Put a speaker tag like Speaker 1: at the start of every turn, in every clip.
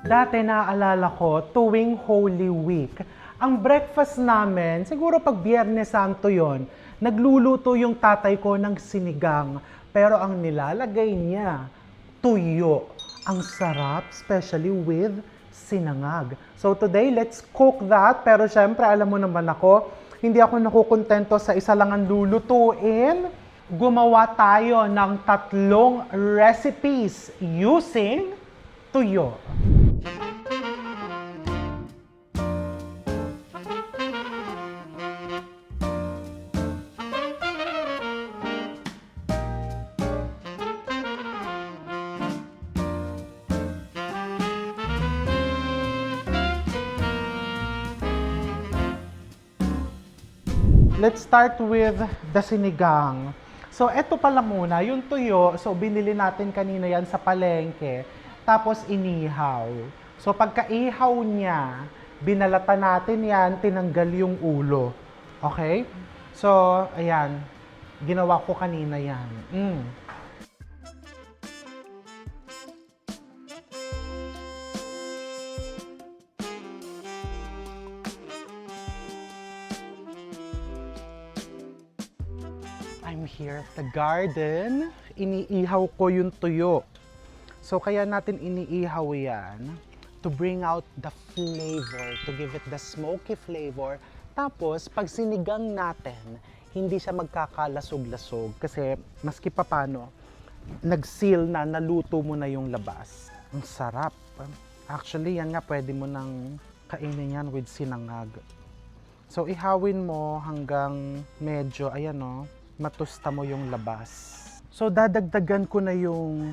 Speaker 1: Dati naaalala ko, tuwing Holy Week, ang breakfast namin, siguro pag Biyernes Santo yon, nagluluto yung tatay ko ng sinigang. Pero ang nilalagay niya, tuyo. Ang sarap, especially with sinangag. So today, let's cook that. Pero syempre, alam mo naman ako, hindi ako nakukontento sa isa lang ang lulutuin. Gumawa tayo ng 3 recipes using tuyo. Let's start with the sinigang. So, eto pala muna, yung tuyo, so binili natin kanina yan sa palengke, tapos inihaw. So, pagka-ihaw niya, binalatan natin yan, tinanggal yung ulo. Okay? So, ayan, ginawa ko kanina yan. I'm here at the garden. Iniihaw ko yung tuyo. So, kaya natin iniihaw yan to bring out the flavor, to give it the smoky flavor. Tapos, pag sinigang natin, hindi siya magkakalasog-lasog kasi maski pa paano, nag-seal na, naluto mo na yung labas. Ang sarap. Actually, yan nga, pwede mo nang kainin yan with sinangag. So, ihawin mo hanggang medyo, ayan o, matusta mo yung labas. So, dadagdagan ko na yung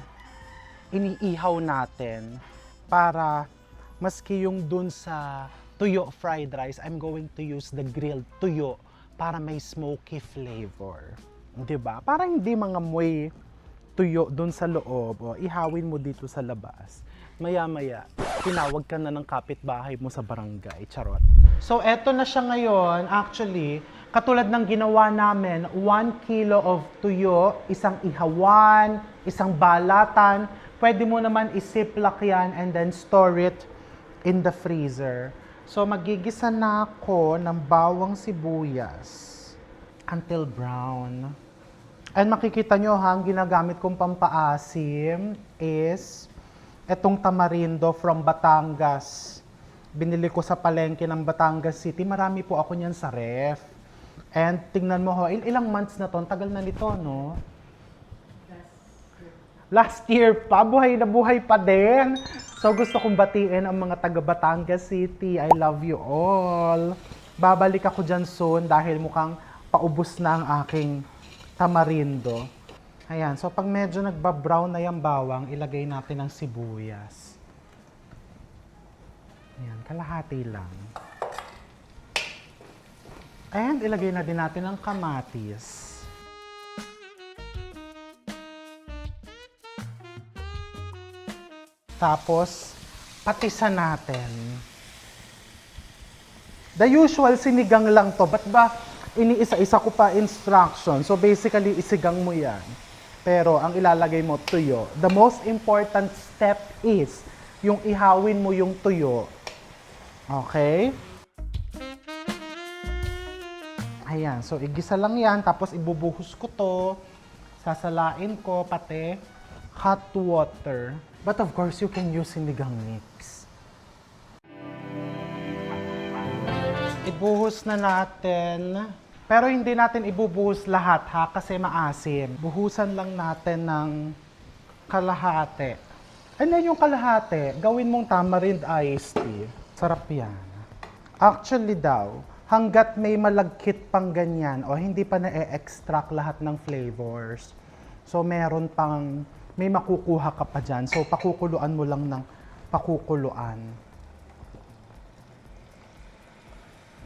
Speaker 1: iniihaw natin para maski yung dun sa tuyo fried rice, I'm going to use the grilled tuyo para may smoky flavor. Diba? Para hindi mangamoy tuyo dun sa loob. O, ihawin mo dito sa labas. Maya-maya, tinawag ka na ng kapitbahay mo sa barangay. Charot. So, eto na siya ngayon. Actually, katulad ng ginawa namin, 1 kilo of tuyo, isang ihawan, isang balatan. Pwede mo naman i-ziplock yan and then store it in the freezer. So, magigisa na ako ng bawang sibuyas until brown. And makikita nyo ha, ang ginagamit kong pampaasim is etong tamarindo from Batangas. Binili ko sa palengke ng Batangas City. Marami po ako niyan sa ref. And tingnan mo ho, ilang months na to? Ang tagal na nito, no? Last year pa, buhay na buhay pa din. So gusto kong batiin ang mga taga Batangas City. I love you all. Babalik ako dyan soon dahil mukhang paubos na ang aking tamarindo. Ayan, so pag medyo nagbabrown na yung bawang, ilagay natin ang sibuyas. Ayan, kalahati lang. And ilagay na din natin ang kamatis. Tapos, patisan natin. The usual sinigang lang to. Ba't ba iniisa-isa ko pa instruction? So basically, isigang mo yan. Pero ang ilalagay mo, tuyo. The most important step is yung ihawin mo yung tuyo. Okay? Ayan, so igisa lang yan, tapos ibubuhos ko to, sasalain ko pati hot water. But of course, you can use sinigang mix. Ibuhos na natin, pero hindi natin ibubuhos lahat ha, kasi maasim. Buhusan lang natin ng kalahati. Ano yung kalahati? Gawin mong tamarind iced tea. Sarap yan. Actually daw, hanggat may malagkit pang ganyan o hindi pa na-extract lahat ng flavors. So, meron pang, may makukuha ka pa dyan. So, pakukuluan mo lang ng pakukuluan.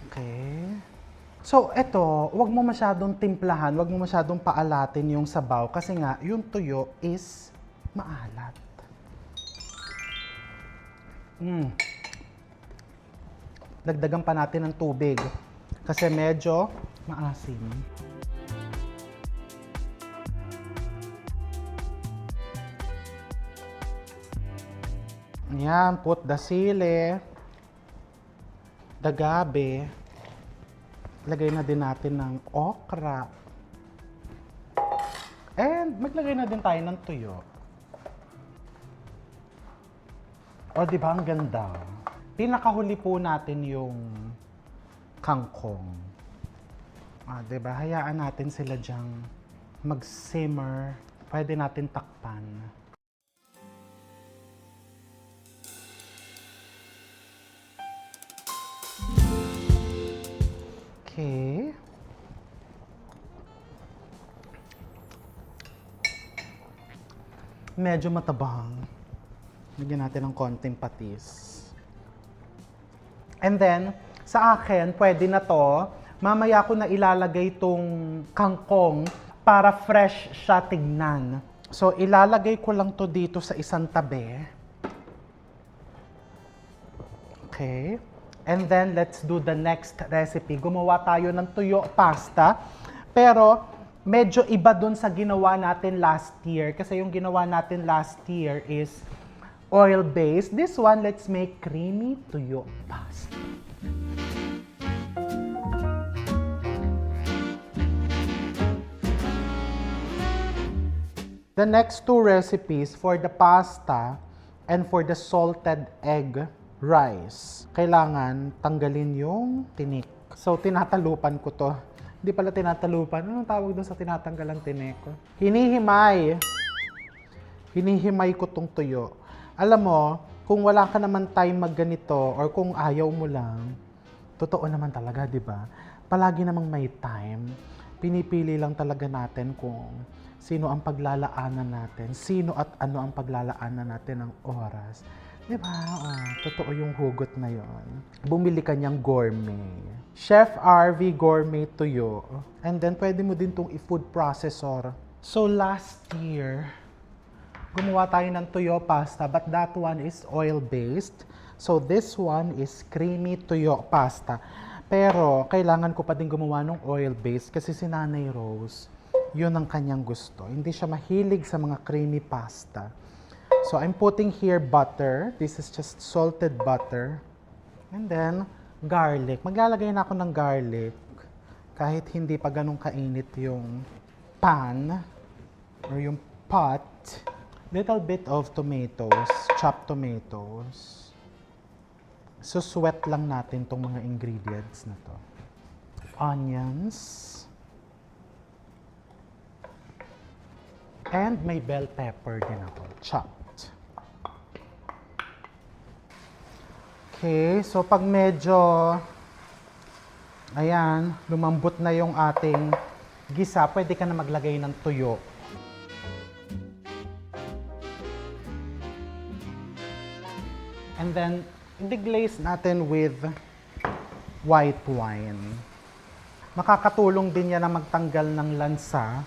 Speaker 1: Okay. So, eto, wag mo masyadong timplahan, wag mo masyadong paalatin yung sabaw kasi nga, yung tuyo is maalat. Dagdagan pa natin ng tubig kasi medyo maasim. Ayan, put the sili, the gabi. Lagay na din natin ng okra. And maglagay na din tayo ng tuyo. O, di ba? Ang ganda. Pinakahuli po natin yung kangkong. Ah, di ba? Hayaan natin sila dyang mag-simmer. Pwede natin takpan. Okay. Medyo matabang. Lagyan natin ng konting patis. And then, sa akin, pwede na to. Mamaya ko na ilalagay itong kangkong para fresh siya tignan. So, ilalagay ko lang to dito sa isang tabi. Okay. And then, let's do the next recipe. Gumawa tayo ng tuyo pasta. Pero, medyo iba dun sa ginawa natin last year. Kasi yung ginawa natin last year is oil-based. This one, let's make creamy tuyo pasta. The next two recipes for the pasta and for the salted egg rice, kailangan tanggalin yung tinik. So, tinatalupan ko to. Hindi pala tinatalupan. Anong tawag doon sa tinatanggalan tinik? Hinihimay. Hinihimay ko tong tuyo. Alam mo, kung wala ka naman time magganito or kung ayaw mo lang, totoo naman talaga, di ba? Palagi namang may time. Pinipili lang talaga natin kung sino ang paglalaanan natin, sino at ano ang paglalaanan natin ng oras. Di ba? Oh, totoo yung hugot na yon. Bumili ka niyang gourmet. Chef RV Gourmet Tuyo. And then, pwede mo din itong i-food processor. So, last year, gumawa tayo ng tuyo pasta, but that one is oil-based. So, this one is creamy tuyo pasta. Pero, kailangan ko pa din gumawa ng oil-based kasi si Nanay Rose, yun ang kanyang gusto. Hindi siya mahilig sa mga creamy pasta. So, I'm putting here butter. This is just salted butter. And then, garlic. Maglalagay na ako ng garlic kahit hindi pa ganun kainit yung pan or yung pot. Little bit of tomatoes, chopped tomatoes. So, sweat lang natin tong mga ingredients na to. Onions. And may bell pepper din ako, chopped. Okay, so pag medyo, ayan, lumambot na yung ating gisa, pwede ka na maglagay ng tuyo. And then, i-deglaze natin with white wine. Makakatulong din yan na magtanggal ng lansa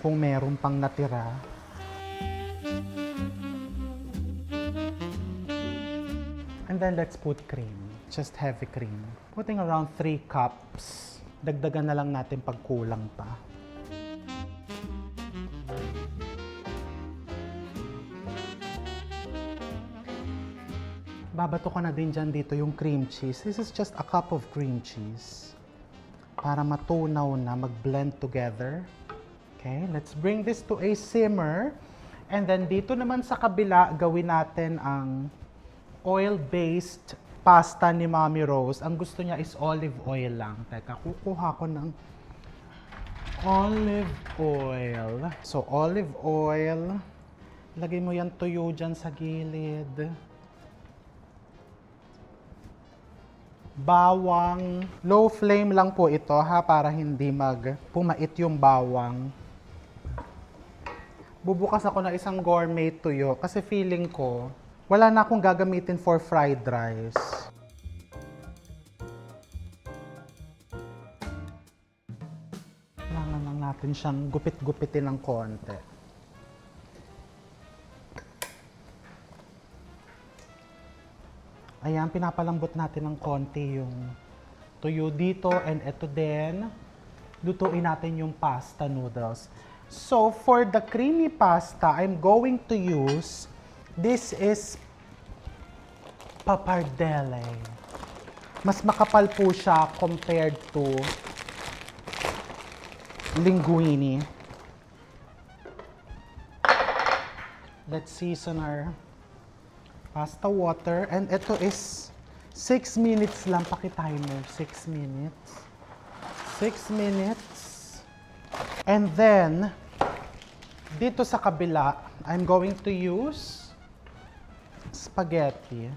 Speaker 1: kung meron pang natira. And then, let's put cream. Just heavy cream. Putting around 3 cups. Dagdagan na lang natin pag kulang pa. Babato ko na din dyan dito yung cream cheese. This is just a cup of cream cheese. Para matunaw na, mag-blend together. Okay, let's bring this to a simmer. And then dito naman sa kabila, gawin natin ang oil-based pasta ni Mommy Rose. Ang gusto niya is olive oil lang. Teka, kukuha ko ng olive oil. So, olive oil. Lagay mo yan tuyo dyan sa gilid. Bawang. Low flame lang po ito ha, para hindi pumait yung bawang. Bubukas ako ng isang gourmet tuyo kasi feeling ko wala na akong gagamitin for fried rice. Kailangan lang natin siyang gupit-gupitin ng konti. Ayan, pinapalambot natin ng konti yung tuyo dito. And ito din, lutuin natin yung pasta noodles. So, for the creamy pasta, I'm going to use, this is pappardelle. Mas makapal po siya compared to linguine. Let's season our pasta water. And ito is 6 minutes lang. Paki-timer. 6 minutes. 6 minutes. And then, dito sa kabila, I'm going to use spaghetti.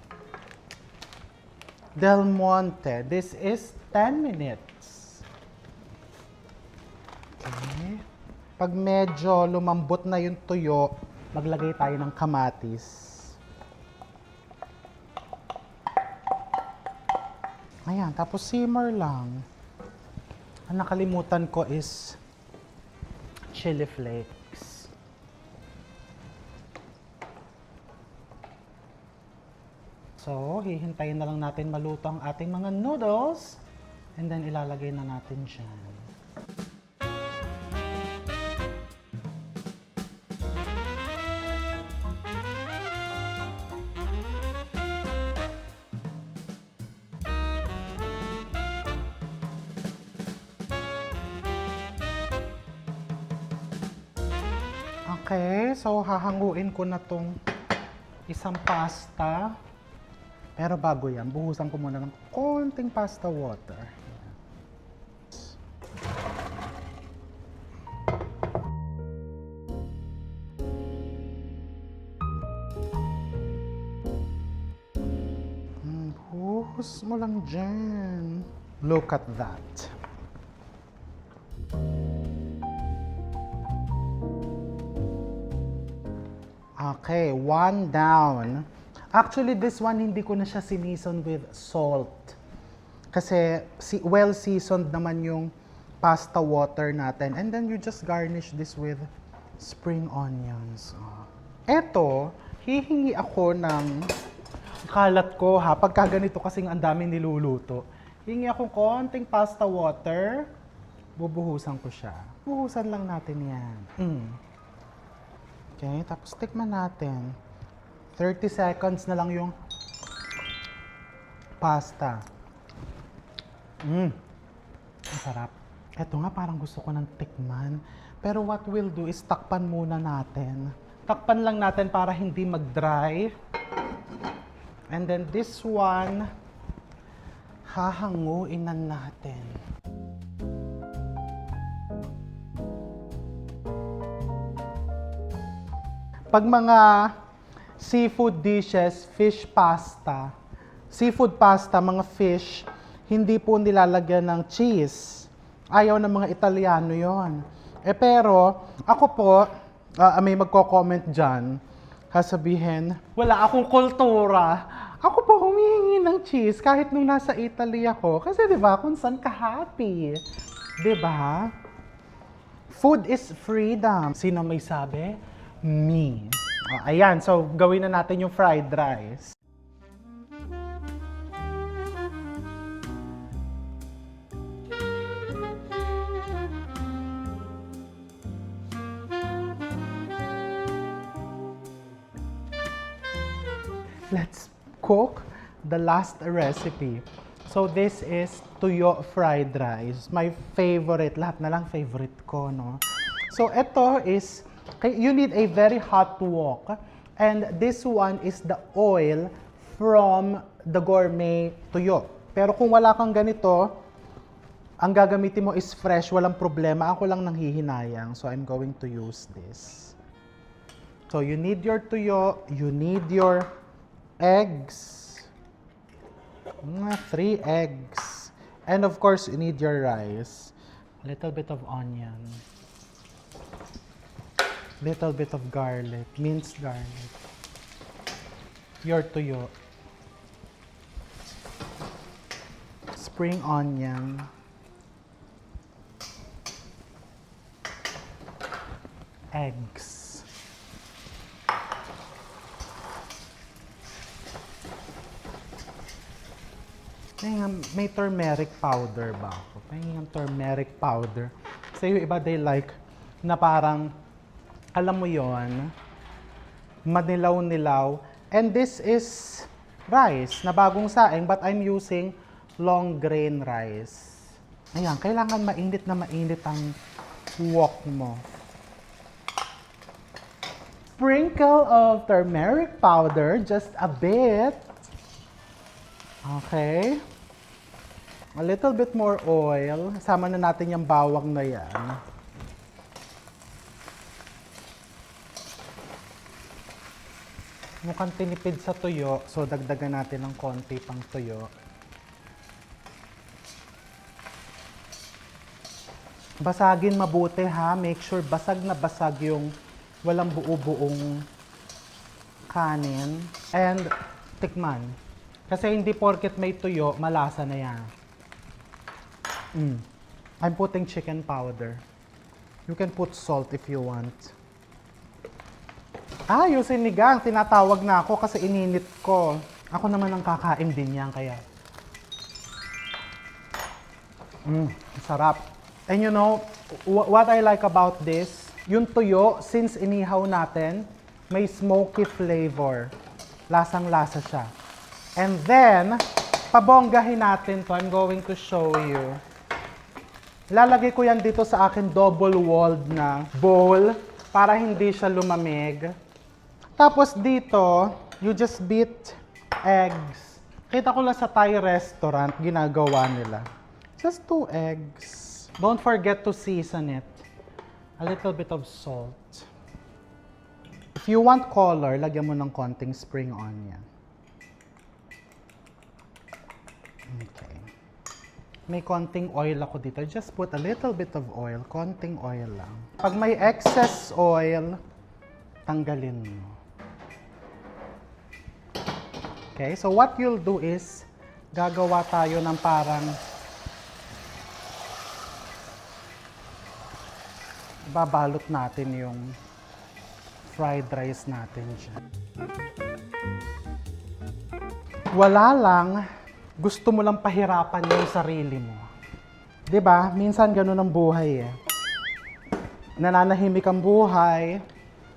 Speaker 1: Del Monte. This is 10 minutes. Okay. Pag medyo lumambot na yung tuyo, maglagay tayo ng kamatis. Ayan, tapos simmer lang. Ang nakalimutan ko is chili flakes. So, hihintayin na lang natin maluto ang ating mga noodles. And then, ilalagay na natin dyan. Okay, so hahanguin ko na tong isang pasta. Pero bago yan, buhusan ko muna ng konting pasta water. Buhos mo lang dyan. Look at that. Okay, 1 down. Actually, this one, hindi ko na siya sinison with salt. Kasi well-seasoned naman yung pasta water natin. And then you just garnish this with spring onions. Eto, hihingi ako ng kalat ko ha. Pagka ganito kasing ang daming niluluto. Hihingi ako konting pasta water. Bubuhusan ko siya. Buhusan lang natin yan. Okay, tapos tikman natin. 30 seconds na lang yung pasta. Ang sarap. Eto nga, parang gusto ko ng tikman. Pero what we'll do is takpan muna natin. Takpan lang natin para hindi mag-dry. And then this one, hahanguin na natin. Pag mga seafood dishes, fish pasta, seafood pasta, mga fish, hindi po nilalagyan ng cheese. Ayaw ng mga Italiano yon. Pero, ako po, may magko-comment dyan, sasabihin, wala akong kultura. Ako po humihingi ng cheese kahit nung nasa Italy ako. Kasi diba, kung saan ka happy. Diba? Food is freedom. Sino may sabi? Me. Ayan, so gawin na natin yung fried rice. Let's cook the last recipe. So this is tuyo fried rice. My favorite. Lahat na lang favorite ko, no? So ito is, you need a very hot wok. And this one is the oil from the gourmet tuyo. Pero kung wala kang ganito, ang gagamitin mo is fresh, walang problema. Ako lang nanghihinayang. So I'm going to use this. So you need your tuyo, you need your eggs. 3 eggs. And of course, you need your rice. A little bit of onion. Little bit of garlic, minced garlic. Your tuyo. Spring onion. Eggs. May turmeric powder ba ako? May turmeric powder. Kasi yung iba, they like na parang, alam mo yon, manilaw-nilaw. And this is rice na bagong saing but I'm using long grain rice. Ayan, kailangan mainit na mainit ang wok mo. Sprinkle of turmeric powder, just a bit. Okay. A little bit more oil. Sama na natin yung bawang na yan. Mukhang tinipid sa tuyo, so dagdagan natin ng konti pang tuyo. Basagin mabuti ha. Make sure basag na basag yung walang buo-buong kanin. And tikman. Kasi hindi porket may tuyo, malasa na yan. I'm putting chicken powder. You can put salt if you want. Yung sinigang, tinatawag na ako kasi ininit ko. Ako naman ang kakain din yan, kaya. Sarap. And you know, what I like about this, yung tuyo, since inihaw natin, may smoky flavor. Lasang-lasa siya. And then, pabonggahin natin to. I'm going to show you. Lalagay ko yan dito sa akin double-walled na bowl para hindi siya lumamig. Tapos dito, you just beat eggs. Kita ko lang sa Thai restaurant, ginagawa nila. Just 2 eggs. Don't forget to season it. A little bit of salt. If you want color, lagyan mo ng konting spring onion. Okay. May konting oil ako dito. Just put a little bit of oil. Konting oil lang. Pag may excess oil, tanggalin mo. Okay, so what you'll do is, gagawa tayo ng parang babalot natin yung fried rice natin dyan. Wala lang, gusto mo lang pahirapan yung sarili mo. 'Di ba? Minsan ganun ang buhay eh. Nananahimik ang buhay,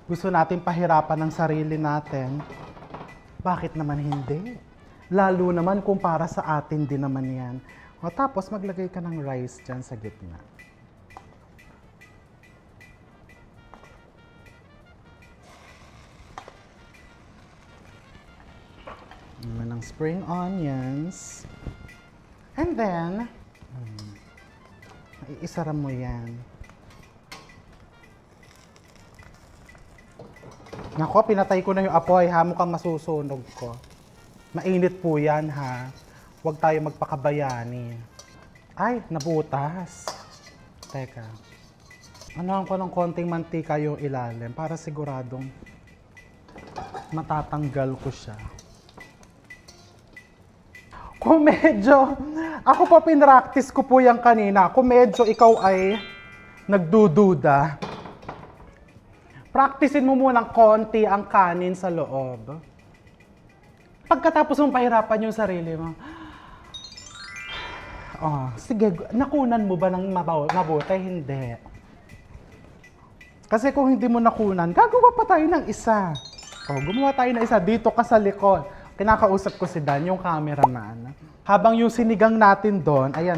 Speaker 1: gusto natin pahirapan ang sarili natin. Bakit naman hindi? Lalo naman kung para sa atin din naman yan. O tapos maglagay ka ng rice dyan sa gitna. Naman ng spring onions. And then, iisara mo yan. Nako, pinatay ko na yung apoy ha, mukhang masusunog ko. Mainit po yan ha. Huwag tayo magpakabayani. Ay, nabutas. Teka. Anuhan ko ng konting mantika yung ilalim para siguradong matatanggal ko siya. Kung medyo, ako pa pinractice ko po yan kanina, kung medyo ikaw ay nagdududa, practicein mo munang konti ang kanin sa loob. Pagkatapos mong pahirapan yung sarili mo, sige, nakunan mo ba ng mabuti? Hindi. Kasi kung hindi mo nakunan, gagawa pa tayo ng isa. Gumawa tayo ng isa dito ka sa likod. Kinakausap ko si Dan, yung cameraman. Habang yung sinigang natin doon, ayan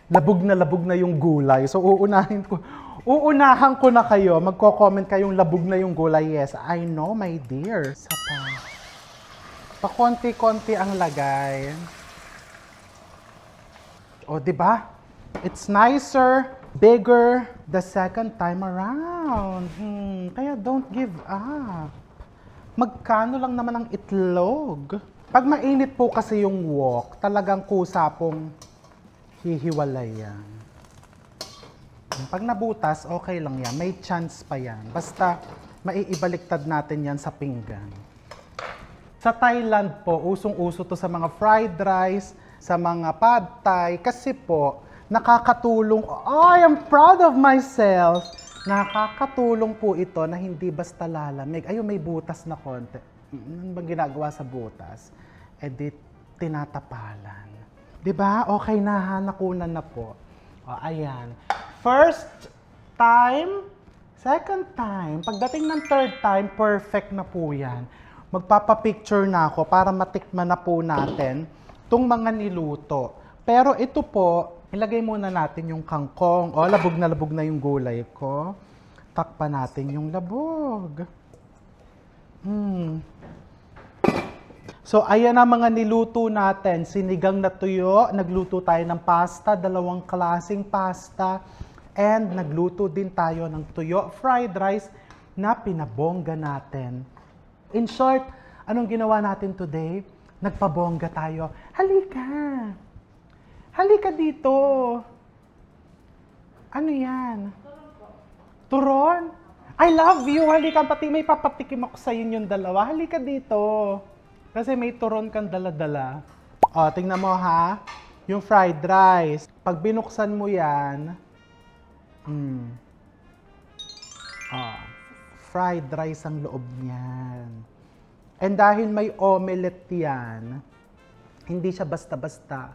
Speaker 1: labog na yung gulay. So uunahan ko na kayo, magko-comment kayong labog na yung gulay. Yes, I know, my dear. Sapa. Pa-konti-konti ang lagay. Di ba? It's nicer, bigger the second time around. Kaya don't give up. Magkano lang naman ang itlog? Pag mainit po kasi yung wok, talagang kusa pong hihiwalay yan. Pag nabutas, okay lang yan. May chance pa yan. Basta maiibaliktad natin yan sa pinggan. Sa Thailand po, usong-uso to sa mga fried rice, sa mga pad thai, kasi po, nakakatulong, I am proud of myself, nakakatulong po ito na hindi basta lalamig. Ayun, may butas na konti. Ano bang ginagawa sa butas? Tinatapalan. Diba? Okay na ha, nakunan na po. Ayan. First time, second time, pagdating ng third time, perfect na po yan. magpapapicture na ako para matikman na po natin itong mga niluto. Pero ito po, ilagay muna natin yung kangkong. O, labog na yung gulay ko. Takpan natin yung labog. So, ayan ang mga niluto natin. Sinigang na tuyo, nagluto tayo ng pasta, 2 klaseng pasta, and nagluto din tayo ng tuyo fried rice na pinabongga natin. In short, anong ginawa natin today? Nagpabongga tayo. Halika! Halika dito! Ano yan? Turon? I love you! Halika, pati may papatikim ako sa yung dalawa. Halika dito! Kasi may turon kang dala-dala. O, tingnan mo ha. Yung fried rice. Pag binuksan mo yan, fried rice ang loob niyan. And dahil may omelette yan, hindi siya basta-basta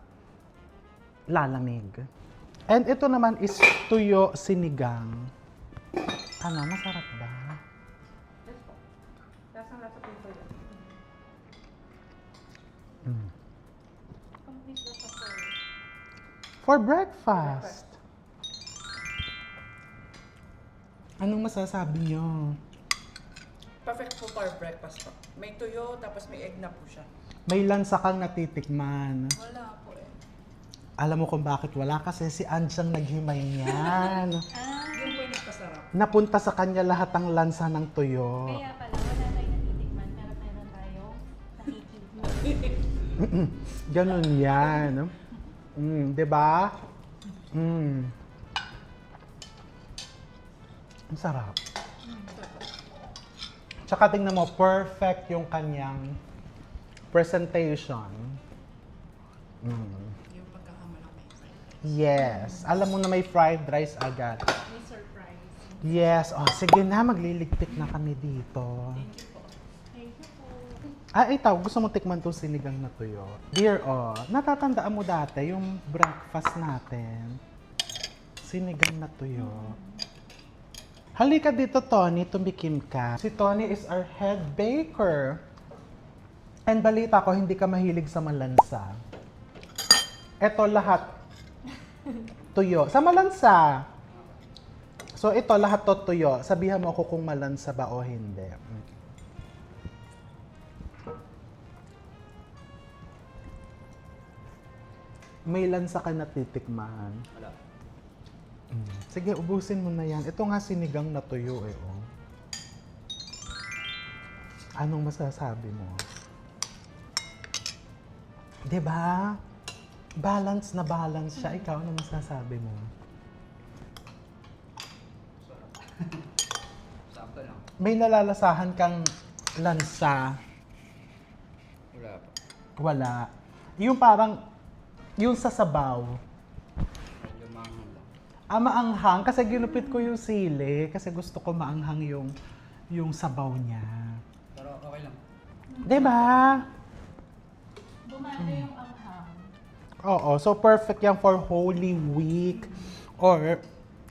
Speaker 1: lalamig. And ito naman is tuyo sinigang. Ano, masarap ba?
Speaker 2: Lasang-lasa po ito yun. Complete na siya
Speaker 1: For breakfast. Anong masasabi niyo?
Speaker 3: Perfect po for breakfast po. May tuyo, tapos may egg na po siya.
Speaker 1: May lansa kang natitikman.
Speaker 3: Wala po eh.
Speaker 1: Alam mo kung bakit wala? Kasi si Ange ang naghimay niyan.
Speaker 3: Yun po yung nagpasarap.
Speaker 1: Napunta sa kanya lahat ang lansa ng tuyo.
Speaker 2: Kaya pala, wala tayong natitikman, pero meron tayong nakikita.
Speaker 1: Ganun yan. Diba? Ang sarap. Tsaka tingnan mo, perfect yung kanyang presentation.
Speaker 3: Yung pagkakamalaki may fried rice.
Speaker 1: Yes. Alam mo na may fried rice agad.
Speaker 2: May surprise.
Speaker 1: Yes. Oh, sige na, magliligpit na kami dito.
Speaker 2: Thank you po.
Speaker 1: Ito, gusto mo tikman itong sinigang na tuyo. Dear, natatandaan mo dati yung breakfast natin. Sinigang na tuyo. Halika dito, Tony, tumikim ka. Si Tony is our head baker. And balita ko, hindi ka mahilig sa malansa. Ito lahat. Tuyo. Sa malansa. So ito, lahat to tuyo. Sabihan mo ako kung malansa ba o hindi. May lansa ka natitikman.
Speaker 4: Wala.
Speaker 1: Sige, ubusin mo na yan. Ito nga sinigang na tuyo eh. Oh. Anong masasabi mo? 'Di ba? Balance na balance siya. Ikaw, ano masasabi mo?
Speaker 4: Sakto lang.
Speaker 1: May nalalasahan kang lansa.
Speaker 4: Wala pa.
Speaker 1: Wala. Yung parang, yung sa sabaw.
Speaker 4: Medyo maanghang lang.
Speaker 1: Maanghang. Kasi ginupit ko yung sili. Kasi gusto ko maanghang yung sabaw niya.
Speaker 4: Pero okay lang.
Speaker 1: 'Di ba?
Speaker 2: Bumano yung anghang.
Speaker 1: Oo. So, perfect yan for Holy Week. Or,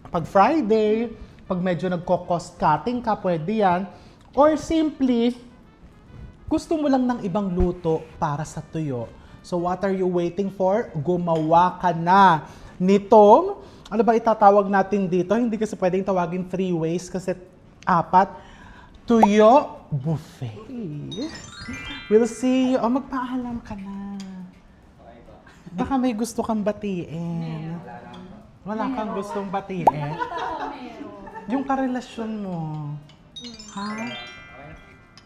Speaker 1: pag Friday, pag medyo nagko-cost cutting ka, pwede yan. Or simply, gusto mo lang ng ibang luto para sa tuyo. So, what are you waiting for? Gumawa ka na nitong, ano ba itatawag natin dito? Hindi kasi pwedeng tawagin 3 ways kasi 4. Tuyo buffet. We'll see you. Magpaalam ka na.
Speaker 4: Okay pa.
Speaker 1: Baka may gusto kang batiin.
Speaker 4: Wala lang pa.
Speaker 1: Wala kang gustong batiin.
Speaker 2: Nakita ko meron.
Speaker 1: Yung karelasyon mo. Ha?
Speaker 4: Okay na.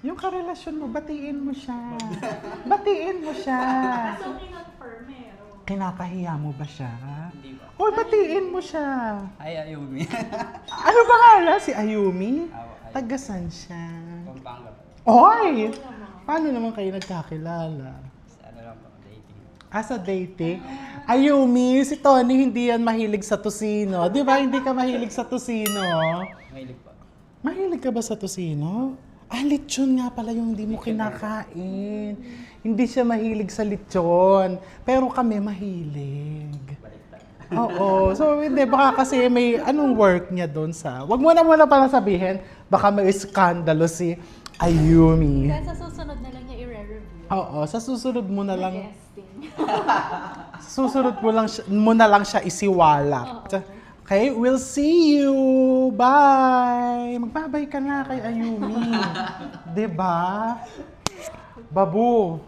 Speaker 1: Yung karelasyon mo, batiin mo siya. Batiin mo siya.
Speaker 2: So, kinonfirm meron.
Speaker 1: Kinakahiya mo ba siya?
Speaker 4: Hindi pa.
Speaker 1: Hoy, batiin mo siya.
Speaker 4: Ay, Ayumi.
Speaker 1: Ano ba kala? Si Ayumi?
Speaker 4: Ay.
Speaker 1: Tagasan siya.
Speaker 4: Pampanga.
Speaker 1: Hoy! Paano naman kayo nagkakilala?
Speaker 4: Sa ano lang po, dating.
Speaker 1: Sa dating? Ayumi, si Tony hindi yan mahilig sa tosino. Di ba hindi ka mahilig sa tosino?
Speaker 4: Mahilig pa.
Speaker 1: Mahilig ka ba sa tosino? Lechon nga pala yung hindi mo kinakain. Hindi siya mahilig sa lechon. Pero kami mahilig.
Speaker 4: Baliktad.
Speaker 1: Oo. So, hindi. Baka kasi may anong work niya doon sa... Wag mo na muna pala sabihin. Baka may iskandalo si Ayumi.
Speaker 2: Kaya sa susunod na lang niya i-review.
Speaker 1: Oo, sa susunod mo na lang,
Speaker 2: Guesting.
Speaker 1: sa susunod mo na lang siya isiwala.
Speaker 2: Oo.
Speaker 1: Okay, we'll see you. Bye. Magbabay ka na kay Ayumi. 'Di ba? Babu,